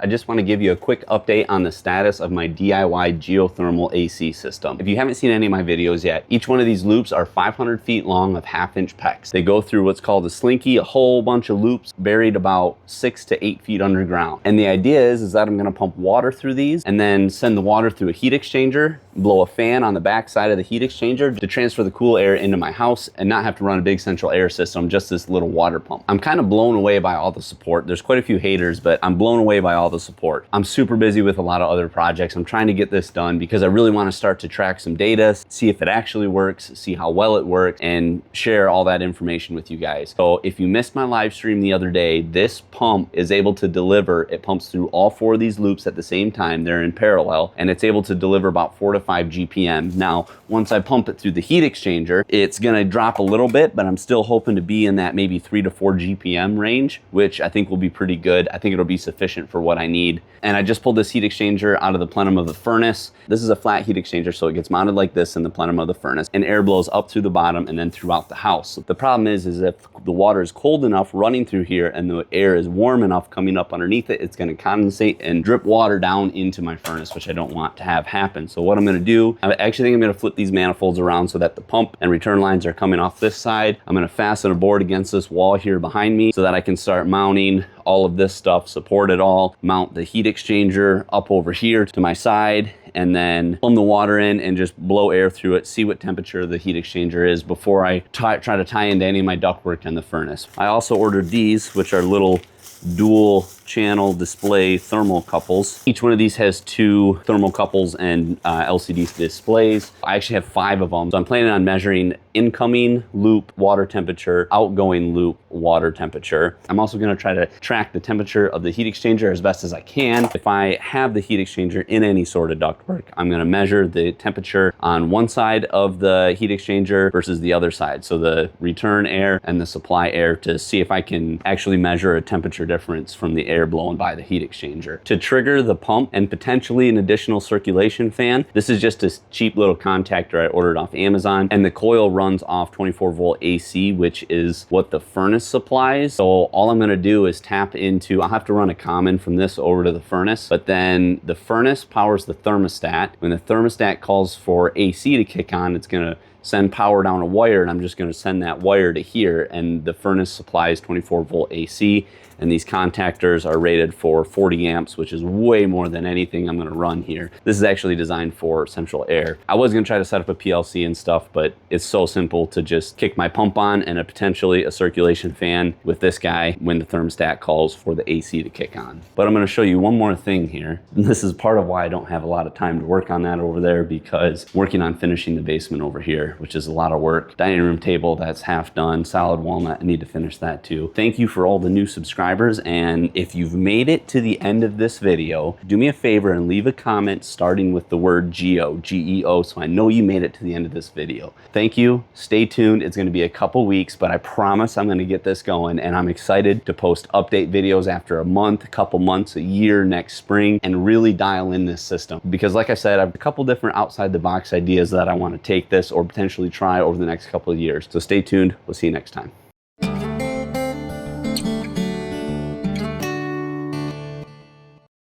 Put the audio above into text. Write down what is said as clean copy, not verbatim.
I just want to give you a quick update on the status of my DIY geothermal AC system. If you haven't seen any of my videos yet, each one of these loops are 500 feet long of 1/2-inch PEX. They go through what's called a slinky, a whole bunch of loops buried about 6 to 8 feet underground. And the idea is that I'm going to pump water through these and then send the water through a heat exchanger, blow a fan on the back side of the heat exchanger to transfer the cool air into my house and not have to run a big central air system, just this little water pump. I'm kind of blown away by all the support. There's quite a few haters, but I'm blown away by all the support. I'm super busy with a lot of other projects. I'm trying to get this done because I really want to start to track some data, see if it actually works, see how well it works, and share all that information with you guys. So if you missed my live stream the other day, this pump is able to deliver, it pumps through all 4 of these loops at the same time. They're in parallel, and it's able to deliver about 4 to 5 GPM. Now, once I pump it through the heat exchanger, it's gonna drop a little bit, but I'm still hoping to be in that maybe 3 to 4 GPM range, which I think will be pretty good. I think it'll be sufficient for what I need. And I just pulled this heat exchanger out of the plenum of the furnace. This is a flat heat exchanger, so it gets mounted like this in the plenum of the furnace, and air blows up through the bottom and then throughout the house. The problem is if the water is cold enough running through here and the air is warm enough coming up underneath it, it's gonna condensate and drip water down into my furnace, which I don't want to have happen. So what I'm gonna do, I actually think I'm gonna flip these manifolds around so that the pump and return lines are coming off this side. I'm gonna fasten a board against this wall here behind me so that I can start mounting all of this stuff, support it all, mount the heat exchanger up over here to my side, and then plumb the water in and just blow air through it, see what temperature the heat exchanger is before I try to tie into any of my ductwork in the furnace. I also ordered these, which are little dual channel display thermocouples. Each one of these has 2 thermocouples and LCD displays. I actually have 5 of them. So I'm planning on measuring incoming loop water temperature, outgoing loop water temperature. I'm also gonna try to track the temperature of the heat exchanger as best as I can. If I have the heat exchanger in any sort of ductwork, I'm gonna measure the temperature on one side of the heat exchanger versus the other side. So the return air and the supply air, to see if I can actually measure a temperature difference from the air blown by the heat exchanger. To trigger the pump and potentially an additional circulation fan, this is just a cheap little contactor I ordered off Amazon, and the coil runs off 24-volt AC, which is what the furnace supplies. So all I'm gonna do is tap into, I'll have to run a common from this over to the furnace, but then the furnace powers the thermostat. When the thermostat calls for AC to kick on, it's gonna send power down a wire, and I'm just gonna send that wire to here, and the furnace supplies 24-volt AC, and these contactors are rated for 40 amps, which is way more than anything I'm gonna run here. This is actually designed for central air. I was gonna try to set up a PLC and stuff, but it's so simple to just kick my pump on and potentially a circulation fan with this guy when the thermostat calls for the AC to kick on. But I'm gonna show you one more thing here. And this is part of why I don't have a lot of time to work on that over there, because working on finishing the basement over here, which is a lot of work. Dining room table, that's half done. Solid walnut, I need to finish that too. Thank you for all the new subscribers, and if you've made it to the end of this video, do me a favor and leave a comment starting with the word Geo, G-E-O, so I know you made it to the end of this video. Thank you, stay tuned. It's gonna be a couple weeks, but I promise I'm gonna get this going, and I'm excited to post update videos after a month, a couple months, a year, next spring, and really dial in this system. Because like I said, I have a couple different outside the box ideas that I wanna take this or potentially try over the next couple of years. So stay tuned, we'll see you next time.